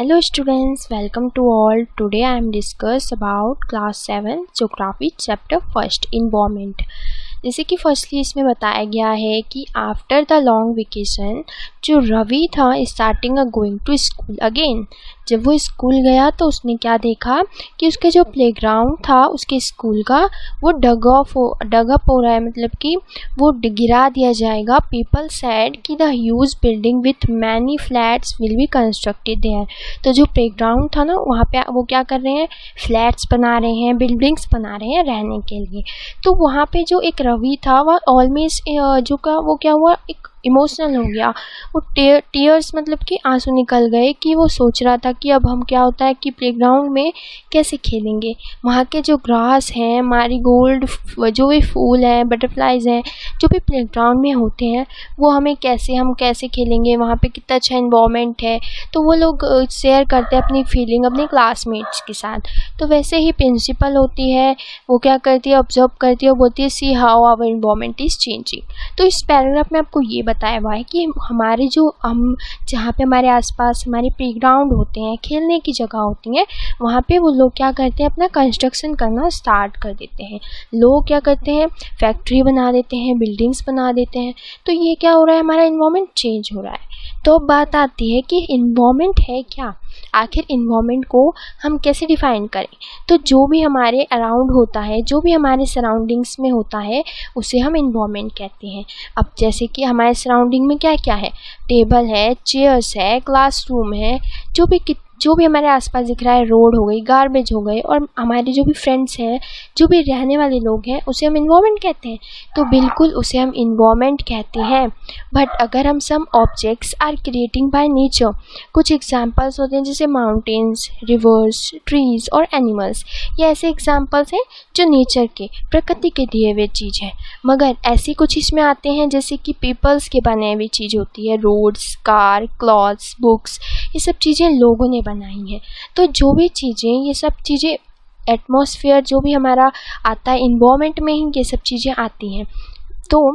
Hello students, welcome to all. Today I am discuss about class 7 geography chapter first environment. जैसे कि firstly इसमें बताया गया है कि आफ्टर द लॉन्ग वेकेशन जो रवि था starting going to school again. जब वो स्कूल गया तो उसने क्या देखा कि उसके जो प्लेग्राउंड था उसके स्कूल का वो डग अप हो रहा है, मतलब कि वो गिरा दिया जाएगा। पीपल सेड कि the huge building with many flats will be constructed there. तो जो प्लेग्राउंड था ना वहाँ पे वो क्या कर रहे हैं, फ्लैट्स बना रहे हैं, बिल्डिंग्स बना रहे हैं रहने के लिए। तो वहाँ पे जो एक रवि था वह ऑलमोस्ट वो क्या हुआ, एक इमोशनल हो गया। वो टीयर्स मतलब कि आंसू निकल गए कि वो सोच रहा था कि अब हम क्या होता है कि प्लेग्राउंड में कैसे खेलेंगे। वहाँ के जो ग्रास हैं, मैरीगोल्ड, जो भी फूल हैं, बटरफ्लाइज हैं, जो भी प्लेग्राउंड में होते हैं वो हम कैसे खेलेंगे, वहाँ पे कितना अच्छा इन्वायरमेंट है। तो वो लोग शेयर करते हैं अपनी फीलिंग अपने क्लासमेट्स के साथ। तो वैसे ही प्रिंसिपल होती है, वो क्या करती है, ऑब्जर्व करती है, वो बोलती है see how our environment is changing. तो इस पैराग्राफ में आपको ये बताया हुआ है कि हमारे हम जहाँ पे हमारे आसपास हमारे प्लेग्राउंड होते हैं, खेलने की जगह होती हैं, वहाँ पे वो लोग क्या करते हैं, अपना कंस्ट्रक्शन करना स्टार्ट कर देते हैं। लोग क्या करते हैं, फैक्ट्री बना देते हैं, बिल्डिंग्स बना देते हैं। तो ये क्या हो रहा है, हमारा इन्वायरमेंट चेंज हो रहा है। तो अब बात आती है कि इन्वायरमेंट है क्या, आखिर इन्वायरमेंट को हम कैसे डिफ़ाइन करें। तो जो भी हमारे अराउंड होता है, जो भी हमारे सराउंडिंग्स में होता है उसे हम इन्वायरमेंट कहते हैं। अब जैसे कि हमारे सराउंडिंग में क्या क्या है, टेबल है, चेयर्स है, क्लासरूम है, जो भी हमारे आसपास दिख रहा है, रोड हो गई, गार्बेज हो गए, और हमारे जो भी फ्रेंड्स हैं, जो भी रहने वाले लोग हैं, उसे हम इन्वायरमेंट कहते हैं। तो बिल्कुल उसे हम इन्वायरमेंट कहते हैं। बट अगर हम some objects are creating by nature, कुछ एग्जांपल्स होते हैं जैसे माउंटेन्स, रिवर्स, ट्रीज और एनिमल्स, ये ऐसे एग्जांपल्स हैं जो नेचर के, प्रकृति के दिए हुए चीज़ है। मगर ऐसी कुछ इसमें आते हैं जैसे कि पीपल्स के बने हुए चीज़ होती है, रोड्स, कार, क्लॉथ्स, बुक्स, ये सब चीज़ें लोगों ने बनाई हैं। तो जो भी चीज़ें, ये सब चीज़ें, एटमॉस्फेयर जो भी हमारा आता है, इन्वायरमेंट में ही ये सब चीज़ें आती हैं। तो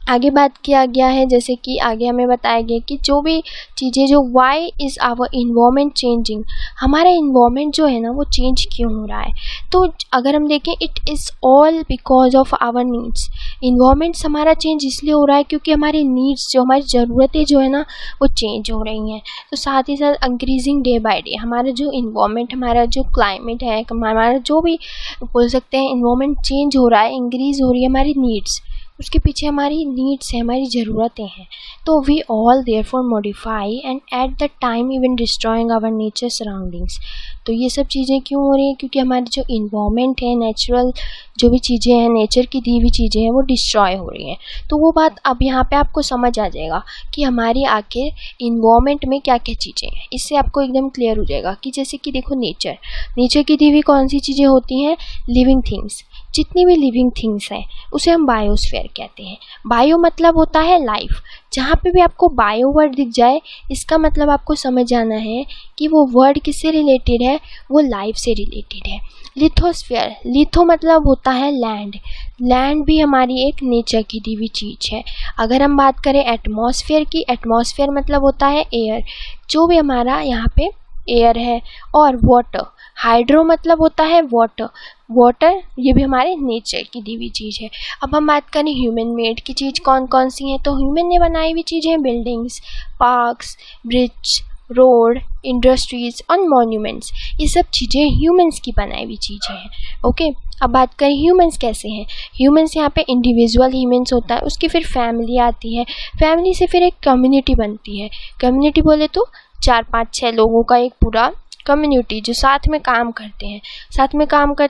आगे बात किया गया है, जैसे कि आगे हमें बताया गया कि जो भी चीज़ें, जो why is our environment changing, हमारा इन्वायरमेंट जो है ना वो चेंज क्यों हो रहा है। तो अगर हम देखें, it is all because of our needs. Environments हमारा चेंज इसलिए हो रहा है क्योंकि हमारी नीड्स, जो हमारी ज़रूरतें जो है ना वो चेंज हो रही हैं। तो साथ ही साथ इंक्रीजिंग डे बाय डे हमारा जो इन्वायरमेंट, हमारा जो क्लाइमेट है, हमारा जो भी बोल सकते हैं इन्वायरमेंट चेंज हो रहा है, इंक्रीज हो रही है हमारी नीड्स, उसके पीछे हमारी नीड्स है, हमारी ज़रूरतें हैं। तो we all therefore modify and at the time even destroying our nature surroundings. तो ये सब चीज़ें क्यों हो रही हैं, क्योंकि हमारी जो इन्वायरमेंट है, नेचुरल जो भी चीज़ें हैं, नेचर की दी हुई चीज़ें हैं, वो डिस्ट्रॉय हो रही हैं। तो वो बात अब यहाँ पे आपको समझ आ जाएगा कि हमारी आखिर इन्वायरमेंट में क्या क्या चीज़ें हैं। इससे आपको एकदम क्लियर हो जाएगा कि जैसे कि देखो, नेचर की दी हुई कौन सी चीज़ें होती हैं, लिविंग थिंग्स। जितनी भी लिविंग थिंग्स हैं उसे हम बायोस्फीयर कहते हैं। बायो मतलब होता है लाइफ। जहाँ पे भी आपको बायो वर्ड दिख जाए, इसका मतलब आपको समझ आना है कि वो वर्ड किससे रिलेटेड है, वो लाइफ से रिलेटेड है। लिथोस्फीयर, लिथो मतलब होता है लैंड। लैंड भी हमारी एक नेचर की दी हुई चीज़ है। अगर हम बात करें एटमॉस्फेयर की, एटमॉस्फेयर मतलब होता है एयर, जो भी हमारा यहाँ पे एयर है। और वाटर, हाइड्रो मतलब होता है वाटर। वाटर ये भी हमारे नेचर की दी हुई चीज़ है। अब हम बात करें ह्यूमन मेड की चीज़ कौन कौन सी हैं, तो ह्यूमन ने बनाई हुई चीज़ें, buildings, parks, bridge, road, industries और मॉन्यूमेंट्स, ये सब चीज़ें ह्यूमंस की बनाई हुई चीज़ें हैं। ओके, अब बात करें ह्यूमंस कैसे हैं। ह्यूमंस यहाँ पे इंडिविजुअल ह्यूमंस होता है, उसकी फिर फैमिली आती है, फैमिली से फिर एक कम्युनिटी बनती है। कम्युनिटी बोले तो 4-5-6 लोगों का एक पूरा कम्युनिटी जो साथ में काम करते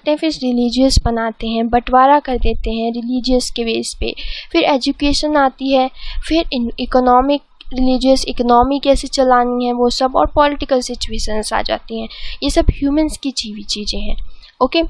हैं, फिर रिलीजियस बनाते हैं, बंटवारा कर देते हैं रिलीजियस के बेस पे। फिर एजुकेशन आती है, फिर इकोनॉमिक, रिलीजियस इकोनॉमी कैसे चलानी है वो सब, और पॉलिटिकल सिचुएशंस आ जाती हैं। ये सब ह्यूमंस की चीज़ें हैं। ओके,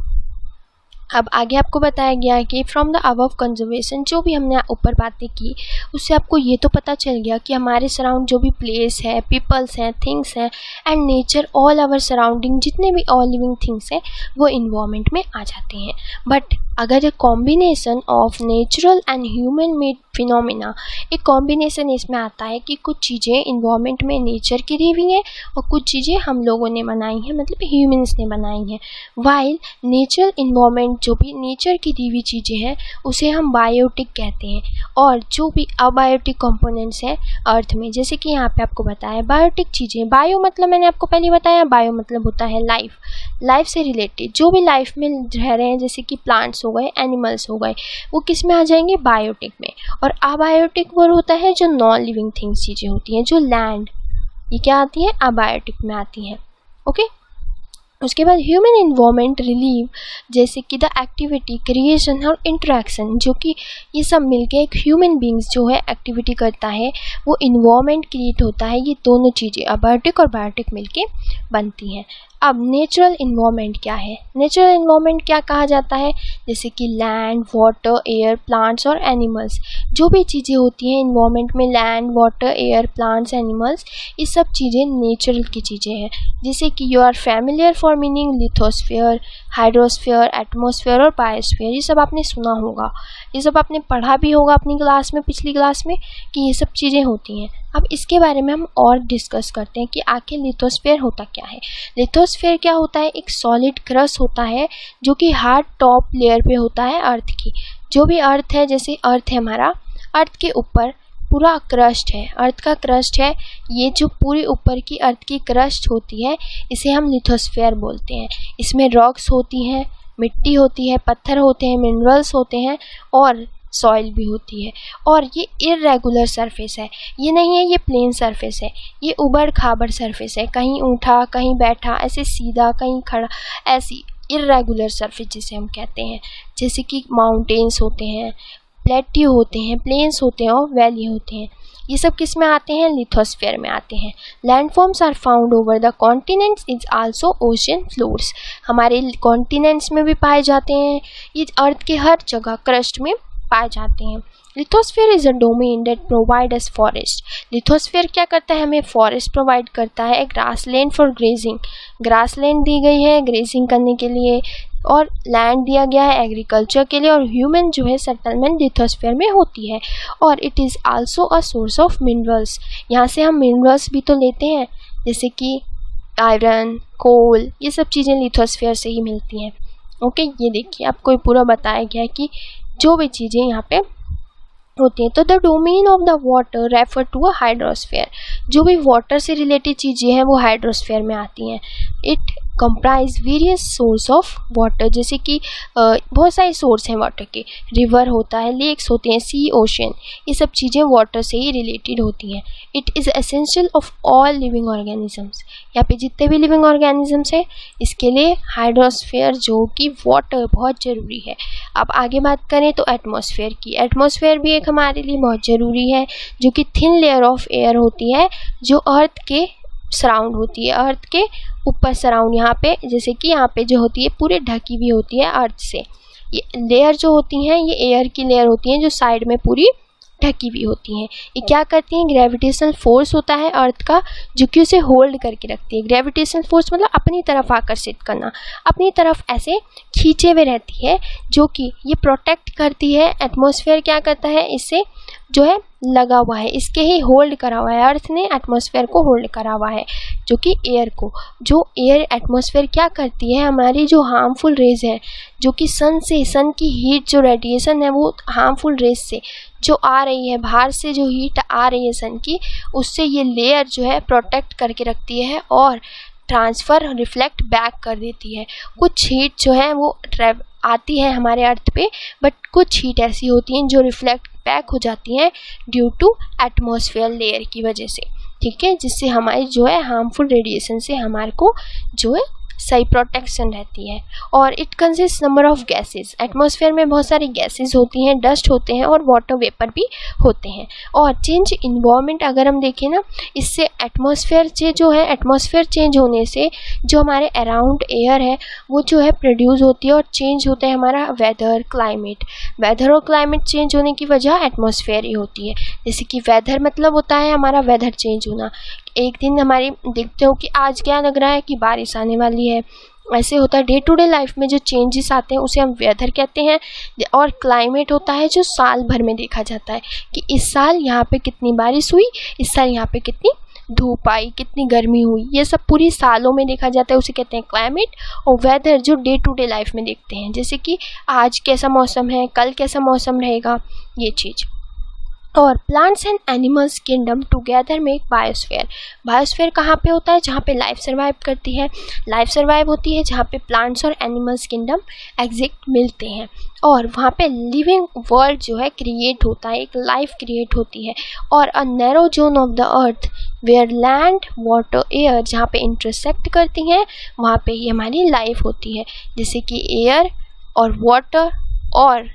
अब आगे आपको बताया गया है कि फ्रॉम द अबव कंजर्वेशन, जो भी हमने ऊपर बातें की उससे आपको ये तो पता चल गया कि हमारे सराउंड जो भी प्लेस है, पीपल्स हैं, थिंग्स हैं and nature, all our surrounding, जितने भी ऑल लिविंग थिंग्स हैं वो इन्वायरमेंट में आ जाते हैं। बट अगर a combination of natural and human made phenomena. एक कॉम्बिनेशन इसमें आता है कि कुछ चीज़ें इन्वायरमेंट में नेचर की दी हुई हैं और कुछ चीज़ें हम लोगों ने बनाई हैं, मतलब ह्यूमंस ने बनाई हैं। वाइल नेचुरल इन्वायरमेंट, जो भी नेचर की दी हुई चीज़ें हैं, उसे हम बायोटिक कहते हैं। और जो भी अबायोटिक कंपोनेंट्स हैं अर्थ में, जैसे कि यहाँ पे आपको बताया बायोटिक चीज़ें, बायो मतलब मैंने आपको पहले बताया, बायो मतलब होता है लाइफ, लाइफ से रिलेटेड जो भी लाइफ में रह रहे हैं, जैसे कि प्लांट्स हो गए, एनिमल्स हो गए, वो किस में आ जाएंगे, बायोटिक में। और अबायोटिक वो होता है जो नॉन लिविंग थिंग्स चीज़ें होती हैं, जो लैंड, ये क्या आती है, अबायोटिक में आती हैं। ओके, उसके बाद ह्यूमन इन्वॉल्वमेंट रिलीव, जैसे कि द एक्टिविटी, क्रिएशन और इंटरेक्शन, जो कि ये सब मिलके एक ह्यूमन बींग्स जो है एक्टिविटी करता है, वो इन्वॉल्वमेंट क्रिएट होता है। ये दोनों चीज़ें अबायोटिक और बायोटिक मिलके बनती हैं। अब नेचुरल इन्वॉल्वमेंट क्या है, नेचुरल इन्वॉल्वमेंट क्या कहा जाता है, जैसे कि लैंड, वाटर, एयर, प्लांट्स और एनिमल्स, जो भी चीज़ें होती हैं इन्वॉल्वमेंट में, land, water, air, plants, animals, ये सब चीज़ें नेचुरल की चीज़ें हैं। जैसे कि you are familiar for meaning lithosphere, hydrosphere, atmosphere और बायोस्फीयर, ये सब आपने सुना होगा, ये सब आपने पढ़ा भी होगा अपनी क्लास में, पिछली क्लास में, कि ये सब चीज़ें होती हैं। अब इसके बारे में हम और डिस्कस करते हैं कि आखिर लिथोस्फीयर होता क्या है। लिथोस्फीयर क्या होता है, एक सॉलिड क्रस्ट होता है जो कि हार्ड टॉप लेयर पे होता है अर्थ की। जो भी अर्थ है, जैसे अर्थ है हमारा, अर्थ के ऊपर पूरा क्रस्ट है, अर्थ का क्रस्ट है, ये जो पूरी ऊपर की अर्थ की क्रस्ट होती है, इसे हम लिथोस्फीयर बोलते हैं। इसमें रॉक्स होती हैं, मिट्टी होती है, पत्थर होते हैं, मिनरल्स होते हैं और सॉइल भी होती है। और ये इर्रेगुलर सरफेस है, ये नहीं है ये प्लेन सरफेस है, ये उबड़ खाबड़ सरफेस है, कहीं उठा कहीं बैठा, ऐसे सीधा कहीं खड़ा, ऐसी इर्रेगुलर सरफेस जिसे हम कहते हैं। जैसे कि माउंटेन्स होते हैं, प्लेट्यू होते हैं, प्लेन्स होते हैं और वैली होते हैं, ये सब किस में आते हैं, लिथोस्फीयर में आते हैं। Landforms are found over the continents is also ocean floors, हमारे कॉन्टिनेंट्स में भी पाए जाते हैं, ये अर्थ के हर जगह क्रस्ट में पाए जाते हैं। Lithosphere is a domain that provide us forest, lithosphere क्या करता है, हमें फॉरेस्ट प्रोवाइड करता है, grass land for grazing, grass land दी गई है ग्रेजिंग करने के लिए, और लैंड दिया गया है एग्रीकल्चर के लिए, और ह्यूमन जो है सेटलमेंट लिथोस्फीयर में होती है। और it is also a source of minerals, यहाँ से हम मिनरल्स भी तो लेते हैं, जैसे कि आयरन, कोल, ये सब चीज़ें लिथोस्फीयर से ही मिलती हैं। ओके, ये देखिए आपको पूरा बताया गया है कि जो भी चीज़ें यहाँ पे होती हैं। तो the domain of the water refer to a hydrosphere, जो भी वाटर से रिलेटेड चीज़ें हैं वो हाइड्रोस्फीयर में आती हैं। It comprise various source of water, जैसे कि बहुत सारे सोर्स हैं वाटर के, रिवर होता है, लेक्स होते हैं, सी, ओशन, ये सब चीज़ें वाटर से ही रिलेटेड होती हैं। It is essential of all living organisms, यहाँ पे जितने भी लिविंग ऑर्गेनिजम्स हैं इसके लिए हाइड्रोस्फीयर जो कि वाटर बहुत ज़रूरी है। अब आगे बात करें तो एटमॉस्फेयर की, एटमॉस्फेयर भी एक हमारे लिए बहुत ज़रूरी है, जो कि थिन लेयर ऑफ एयर होती है जो अर्थ के सराउंड होती है, अर्थ के ऊपर सराउंड, यहाँ पे जैसे कि यहाँ पे जो होती है पूरे ढकी हुई होती है अर्थ से। ये लेयर जो होती हैं ये एयर की लेयर होती हैं जो साइड में पूरी ढकी हुई होती हैं। ये क्या करती हैं, ग्रेविटेशनल फोर्स होता है अर्थ का जो कि उसे होल्ड करके रखती है। ग्रेविटेशनल फोर्स मतलब अपनी तरफ आकर्षित करना, अपनी तरफ ऐसे खींचे हुए रहती है, जो कि ये प्रोटेक्ट करती है। एटमॉस्फेयर क्या करता है, इससे जो है लगा हुआ है, इसके ही होल्ड करा हुआ है, अर्थ ने एटमॉस्फेयर को होल्ड करा हुआ है, जो कि एयर को, जो एयर एटमॉस्फेयर क्या करती है, हमारी जो हार्मफुल रेज है, जो कि सन से, सन की हीट जो रेडिएशन है वो हार्मफुल रेज से जो आ रही है, बाहर से जो हीट आ रही है सन की, उससे ये लेयर जो है प्रोटेक्ट करके रखती है और ट्रांसफ़र रिफ्लेक्ट बैक कर देती है। कुछ हीट जो है वो आती है हमारे अर्थ पे, बट कुछ हीट ऐसी होती हैं जो रिफ्लेक्ट बैक हो जाती हैं ड्यू टू एटमॉस्फेयर लेयर की वजह से, ठीक है, जिससे हमारी जो है हार्मफुल रेडिएशन से हमारे को जो है सही प्रोटेक्शन रहती है। और it consist number of gases, atmosphere में बहुत सारी गैसेस होती हैं, डस्ट होते हैं और वाटर वेपर भी होते हैं। और चेंज इन्वायरमेंट अगर हम देखें ना, इससे एटमॉस्फेयर से जो है, एटमॉस्फेयर चेंज होने से जो हमारे अराउंड एयर है वो जो है प्रोड्यूस होती है और चेंज होता है हमारा वेदर, क्लाइमेट। वेदर और क्लाइमेट चेंज होने की वजह एटमॉस्फेयर ही होती है। जैसे कि वेदर मतलब होता है हमारा वेदर चेंज होना, एक दिन हमारी देखते हो कि आज क्या लग रहा है कि बारिश आने वाली है, ऐसे होता है डे टू डे लाइफ में जो चेंजेस आते हैं उसे हम वेदर कहते हैं। और क्लाइमेट होता है जो साल भर में देखा जाता है कि इस साल यहाँ पे कितनी बारिश हुई, इस साल यहाँ पे कितनी धूप आई, कितनी गर्मी हुई, ये सब पूरी सालों में देखा जाता है, उसे कहते हैं क्लाइमेट। और वेदर जो डे टू डे लाइफ में देखते हैं, जैसे कि आज कैसा मौसम है, कल कैसा मौसम रहेगा, ये चीज़। और plants and animals kingdom together make biosphere. Biosphere कहाँ पे होता है? जहाँ पे लाइफ सर्वाइव करती है, लाइफ सर्वाइव होती है जहाँ पे प्लांट्स और एनिमल्स किंगडम एग्जिस्ट मिलते हैं, और वहाँ पे लिविंग वर्ल्ड जो है क्रिएट होता है, एक लाइफ क्रिएट होती है। और a narrow zone of the earth where land water air, जहाँ पे इंटरसेक्ट करती हैं वहाँ पे ही हमारी लाइफ होती है। जैसे कि एयर और वाटर, और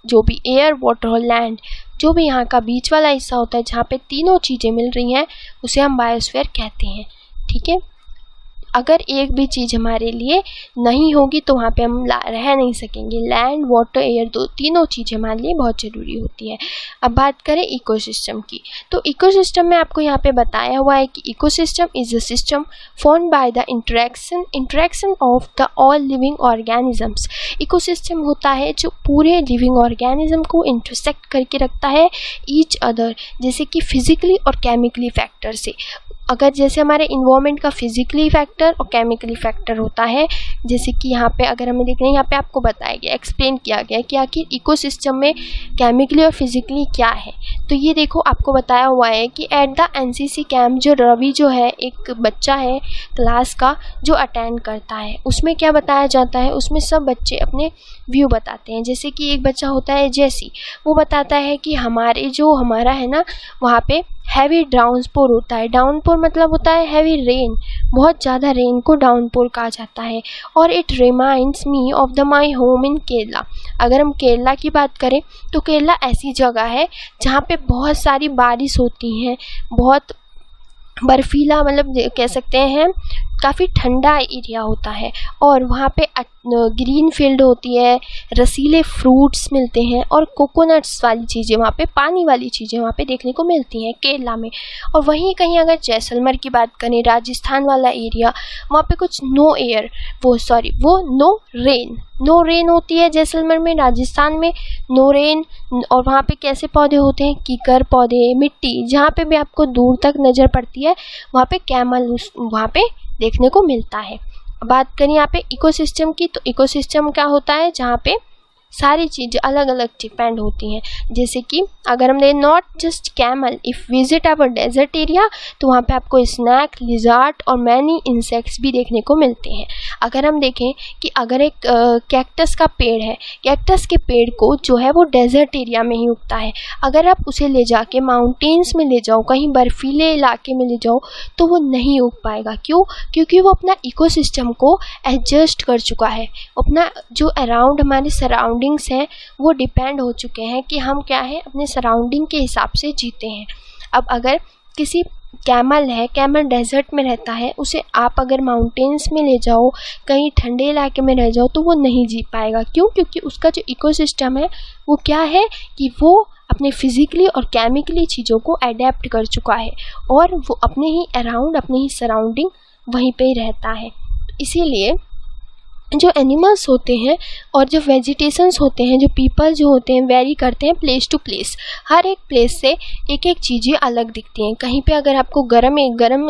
जो भी एयर वाटर और लैंड, जो भी यहाँ का बीच वाला हिस्सा होता है जहाँ पे तीनों चीज़ें मिल रही हैं, उसे हम बायोस्फीयर कहते हैं। ठीक है, अगर एक भी चीज़ हमारे लिए नहीं होगी तो वहाँ पे हम रह नहीं सकेंगे। लैंड वाटर एयर, दो तीनों चीज़ें हमारे लिए बहुत ज़रूरी होती है। अब बात करें इकोसिस्टम की, तो इकोसिस्टम में आपको यहाँ पे बताया हुआ है कि ecosystem is a system formed by the interaction of the all living organisms. Ecosystem होता है जो पूरे लिविंग ऑर्गेनिज्म को इंटरसेक्ट करके रखता है ईच अदर, जैसे कि फिजिकली और केमिकली फैक्टर से। अगर जैसे हमारे इन्वायरमेंट का फिजिकली फैक्टर और केमिकली फैक्टर होता है, जैसे कि यहाँ पे अगर हमें देख रहे हैं, यहाँ पे आपको बताया गया, एक्सप्लेन किया गया कि आखिर इकोसिस्टम में केमिकली और फिजिकली क्या है। तो ये देखो आपको बताया हुआ है कि एट द एनसीसी कैंप, जो रवि जो है एक बच्चा है क्लास का जो अटेंड करता है, उसमें क्या बताया जाता है, उसमें सब बच्चे अपने व्यू बताते हैं। जैसे कि एक बच्चा होता है जैसी, वो बताता है कि हमारा है ना, वहाँ पे हैवी डाउनपोर होता है। डाउनपोर मतलब होता है हैवी रेन, बहुत ज़्यादा रेन को डाउनपोर कहा जाता है। और it reminds me of the my home in Kerala. अगर हम केरला की बात करें तो केरला ऐसी जगह है जहाँ पे बहुत सारी बारिश होती हैं, बहुत बर्फीला, मतलब कह सकते हैं काफ़ी ठंडा एरिया होता है, और वहाँ पे ग्रीन फील्ड होती है, रसीले फ्रूट्स मिलते हैं और कोकोनट्स वाली चीज़ें, वहाँ पे पानी वाली चीज़ें वहाँ पे देखने को मिलती हैं केरला में। और वहीं कहीं अगर जैसलमेर की बात करें, राजस्थान वाला एरिया, वहाँ पे कुछ नो रेन होती है जैसलमेर में, राजस्थान में नो रेन। और वहाँ पे कैसे पौधे होते हैं, कीकर पौधे, मिट्टी, जहाँ पे भी आपको दूर तक नज़र पड़ती है वहाँ पे कैमल वहाँ पे देखने को मिलता है। बात करें यहाँ पे इकोसिस्टम की, तो इकोसिस्टम क्या होता है, जहाँ पे सारी चीज़ें अलग अलग डिपेंड होती हैं। जैसे कि अगर हम देखें not just camel, if visit our desert area, तो वहाँ पे आपको स्नैक, लिजार्ड और मैनी इंसेक्ट्स भी देखने को मिलते हैं। अगर हम देखें कि अगर एक कैक्टस का पेड़ है, कैक्टस के पेड़ को जो है वो डेजर्ट एरिया में ही उगता है, अगर आप उसे ले जाके माउंटेन्स में ले जाओ, कहीं बर्फीले इलाके में ले जाओ, तो वो नहीं उग पाएगा। क्यों? क्योंकि वो अपना इकोसिस्टम को एडजस्ट कर चुका है, अपना जो अराउंड हमारे सराउंडिंग्स हैं वो डिपेंड हो चुके हैं कि हम क्या है अपने सराउंडिंग के हिसाब से जीते हैं। अब अगर किसी कैमल डेजर्ट में रहता है, उसे आप अगर माउंटेन्स में ले जाओ, कहीं ठंडे इलाके में रह जाओ, तो वो नहीं जी पाएगा। क्यों? क्योंकि उसका जो इकोसिस्टम है वो क्या है कि वो अपने फिजिकली और केमिकली चीज़ों को अडेप्ट कर चुका है, और वो अपने ही अराउंड, अपने ही सराउंडिंग वहीं पे ही रहता है। इसीलिए जो एनिमल्स होते हैं और जो वेजिटेशंस होते हैं, जो पीपल जो होते हैं, वेरी करते हैं प्लेस टू प्लेस। हर एक प्लेस से एक एक चीज़ें अलग दिखती हैं। कहीं पे अगर आपको गर्म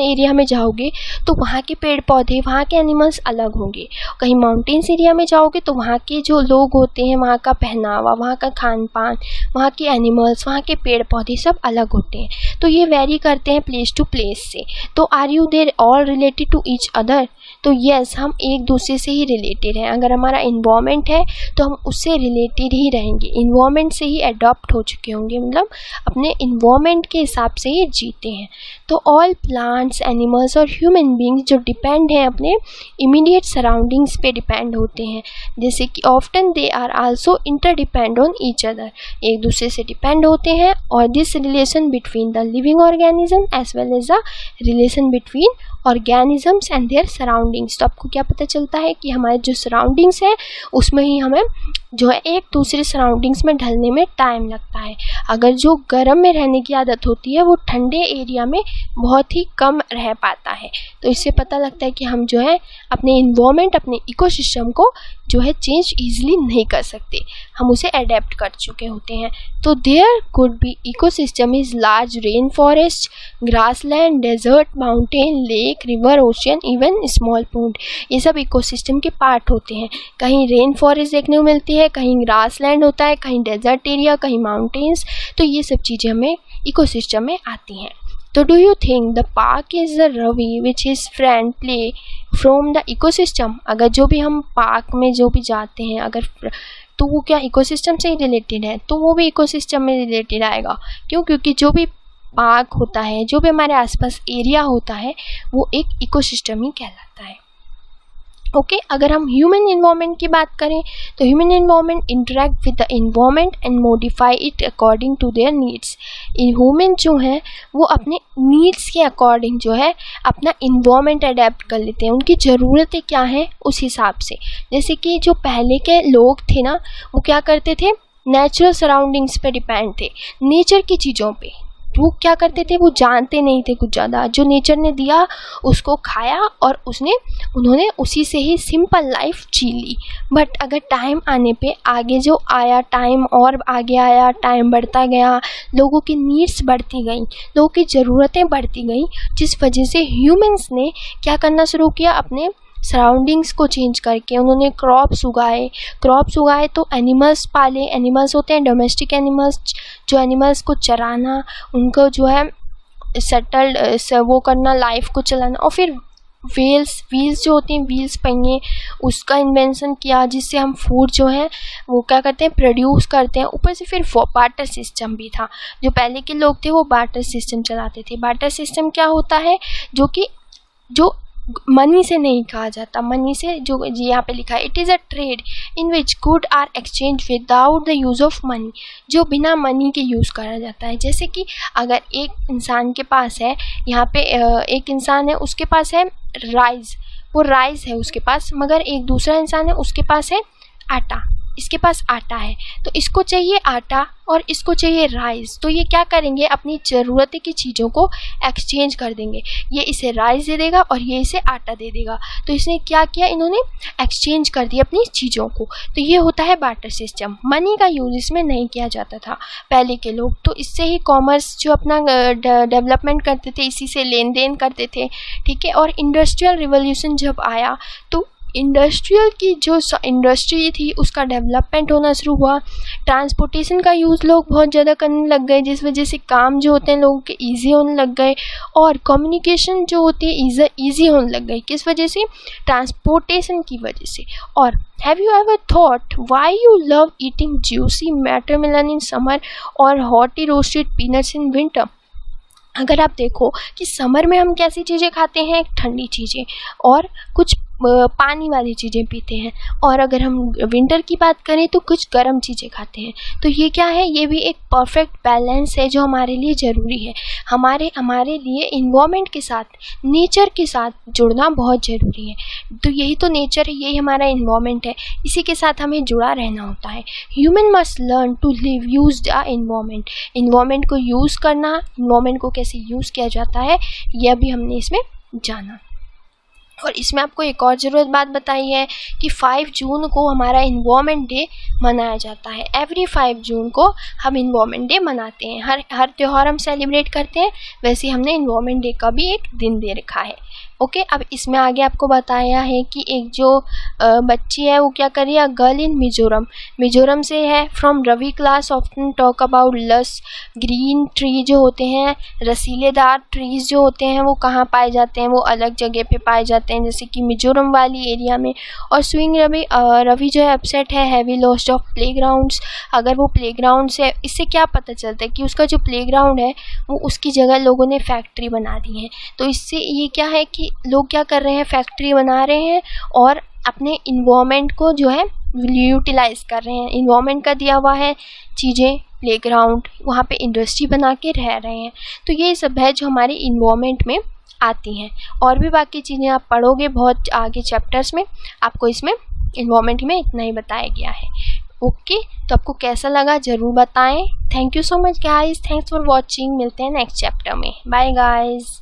एरिया में जाओगे तो वहाँ के पेड़ पौधे, वहाँ के एनिमल्स अलग होंगे। कहीं माउंटेन्स एरिया में जाओगे तो वहाँ के जो लोग होते हैं, वहाँ का पहनावा, वहाँ का खान पान, वहाँ के एनिमल्स, वहाँ के पेड़ पौधे सब अलग होते हैं। तो ये वेरी करते हैं प्लेस टू प्लेस से। तो are you there all related to each other? तो यस, हम एक दूसरे से ही रिलेटेड हैं। अगर हमारा इन्वायरमेंट है तो हम उससे रिलेटेड ही रहेंगे, इन्वायरमेंट से ही अडॉप्ट हो चुके होंगे, मतलब अपने इन्वायरमेंट के हिसाब से ही जीते हैं। तो ऑल प्लांट्स, एनिमल्स और ह्यूमन बींग्स जो डिपेंड हैं अपने इमीडिएट सराउंडिंग्स पे डिपेंड होते हैं। जैसे कि often they are also interdepend on each other, एक दूसरे से डिपेंड होते हैं। और this relation between the living organism as well as the relation between organisms and their surroundings. तो आपको क्या पता चलता है कि हमारे जो सराउंडिंग्स हैं उसमें ही हमें जो है एक दूसरे सराउंडिंग्स में ढलने में टाइम लगता है। अगर जो गर्म में रहने की आदत होती है वो ठंडे एरिया में बहुत ही कम रह पाता है। तो इससे पता लगता है कि हम जो है अपने इन्वायरमेंट, अपने इकोसिस्टम को जो है चेंज ईजिली नहीं कर सकते, हम उसे अडेप्ट कर चुके होते हैं। तो there could be ecosystem is large rain forest, grassland, desert, mountain, lake, river, ocean, even small pond. ये सब इकोसिस्टम के पार्ट होते हैं। कहीं रेन फॉरेस्ट देखने को मिलती है, कहीं ग्रासलैंड होता है, कहीं डेजर्ट एरिया, कहीं माउंटेन्स। तो ये सब चीज़ें हमें इकोसिस्टम में आती हैं। तो do you think the park is the Ravi which is friend play from the ecosystem? अगर जो भी हम पार्क में जो भी जाते हैं अगर तो वो क्या इकोसिस्टम से ही रिलेटेड है? तो वो भी इकोसिस्टम में रिलेटेड आएगा। क्यों? क्योंकि जो भी पार्क होता है, जो भी हमारे आसपास एरिया होता है, वो एक इकोसिस्टम ही कहलाता है। ओके, अगर हम ह्यूमन इन्वायरमेंट की बात करें तो human environment interact with the environment and modify it according to their needs. Human जो है वो अपने नीड्स के अकॉर्डिंग जो है अपना इन्वायरमेंट अडेप्ट कर लेते हैं। उनकी ज़रूरतें क्या हैं उस हिसाब से। जैसे कि जो पहले के लोग थे ना, वो क्या करते थे, नेचुरल सराउंडिंग्स पे डिपेंड थे, नेचर की चीज़ों पे। वो क्या करते थे, वो जानते नहीं थे कुछ ज़्यादा, जो नेचर ने दिया उसको खाया और उन्होंने उसी से ही सिंपल लाइफ जी ली। बट अगर टाइम आने पे आगे जो आया, टाइम और आगे आया, टाइम बढ़ता गया, लोगों की नीड्स बढ़ती गई, लोगों की ज़रूरतें बढ़ती गई, जिस वजह से ह्यूमंस ने क्या करना शुरू किया, अपने सराउंडिंग्स को चेंज करके उन्होंने क्रॉप्स उगाए तो एनिमल्स पाले। एनिमल्स होते हैं डोमेस्टिक एनिमल्स, जो एनिमल्स को चराना, उनको जो है सेटल्ड वो करना, लाइफ को चलाना। और फिर व्हील्स जो होती हैं, व्हील्स पहिए, उसका इन्वेंशन किया जिससे हम फूड जो है वो क्या करते हैं, प्रोड्यूस करते हैं। ऊपर से फिर बार्टर सिस्टम भी था। जो पहले के लोग थे वो बार्टर सिस्टम चलाते थे। बार्टर सिस्टम क्या होता है, जो मनी से नहीं कहा जाता, मनी से जो यहाँ पे लिखा है, it is a trade in which good are exchange without the use of money, जो बिना मनी के यूज़ करा जाता है। जैसे कि अगर एक इंसान के पास है, यहाँ पे एक इंसान है, उसके पास है राइस, वो राइस है उसके पास, मगर एक दूसरा इंसान है उसके पास है आटा, इसके पास आटा है, तो इसको चाहिए आटा और इसको चाहिए राइस। तो ये क्या करेंगे, अपनी ज़रूरत की चीज़ों को एक्सचेंज कर देंगे। ये इसे राइस दे देगा और ये इसे आटा दे देगा। तो इसने क्या किया, इन्होंने एक्सचेंज कर दिया अपनी चीज़ों को। तो ये होता है बार्टर सिस्टम। मनी का यूज़ इसमें नहीं किया जाता था पहले के लोग। तो इससे ही कॉमर्स जो अपना डेवलपमेंट करते थे, इसी से लेन देन करते थे। ठीक है। और इंडस्ट्रियल रिवोल्यूशन जब आया तो इंडस्ट्रियल की जो इंडस्ट्री थी उसका डेवलपमेंट होना शुरू हुआ। ट्रांसपोर्टेशन का यूज़ लोग बहुत ज़्यादा करने लग गए, जिस वजह से काम जो होते हैं लोगों के ईजी होने लग गए, और कम्युनिकेशन जो होती है ईजी होने लग गई। किस वजह से, ट्रांसपोर्टेशन की वजह से। और have you ever thought why you love eating juicy watermelon in summer और hot roasted peanuts in winter? अगर आप देखो कि समर में हम कैसी चीज़ें खाते हैं, ठंडी चीज़ें और कुछ पानी वाली चीज़ें पीते हैं, और अगर हम विंटर की बात करें तो कुछ गर्म चीज़ें खाते हैं। तो ये क्या है, ये भी एक परफेक्ट बैलेंस है जो हमारे लिए ज़रूरी है। हमारे लिए इन्वायरमेंट के साथ, नेचर के साथ जुड़ना बहुत ज़रूरी है। तो यही तो नेचर है, यही हमारा इन्वायरमेंट है, इसी के साथ हमें जुड़ा रहना होता है। Human must learn to live use the environment. Environment को यूज़ करना, इन्वायरमेंट को कैसे यूज़ किया जाता है, यह भी हमने इसमें जाना। और इसमें आपको एक और ज़रूरत बात बताई है कि 5 जून को हमारा इन्वायरमेंट डे मनाया जाता है। एवरी 5 जून को हम इन्वायरमेंट डे मनाते हैं। हर त्यौहार हम सेलिब्रेट करते हैं, वैसे हमने इन्वायरमेंट डे का भी एक दिन दे रखा है। ओके। अब इसमें आगे आपको बताया है कि एक जो बच्ची है वो क्या कर रही है, गर्ल इन मिजोरम से है। From Ravi class often talk about lush green tree जो होते हैं, रसीलेदार ट्रीज जो होते हैं वो कहाँ पाए जाते हैं, वो अलग जगह पे पाए जाते हैं, जैसे कि मिजोरम वाली एरिया में। और स्विंग रवि जो है अपसेट है, हैवी लॉस्ट ऑफ प्लेग्राउंड्स। अगर वो प्लेग्राउंड से, इससे क्या पता चलता है कि उसका जो प्लेग्राउंड है वो उसकी जगह लोगों ने फैक्ट्री बना दी है। तो इससे ये क्या है कि लोग क्या कर रहे हैं, फैक्ट्री बना रहे हैं और अपने इन्वायरमेंट को जो है यूटिलाइज कर रहे हैं। इन्वायरमेंट का दिया हुआ है चीज़ें, प्लेग्राउंड, वहाँ पे इंडस्ट्री बना के रह रहे हैं। तो ये सब है जो हमारे इन्वायरमेंट में आती हैं। और भी बाकी चीज़ें आप पढ़ोगे बहुत आगे चैप्टर्स में, आपको इसमें इन्वायरमेंट में इतना ही बताया गया है। ओके, तो आपको कैसा लगा ज़रूर बताएं। Thank you so much guys, thanks for watching. मिलते हैं नेक्स्ट चैप्टर में। Bye guys.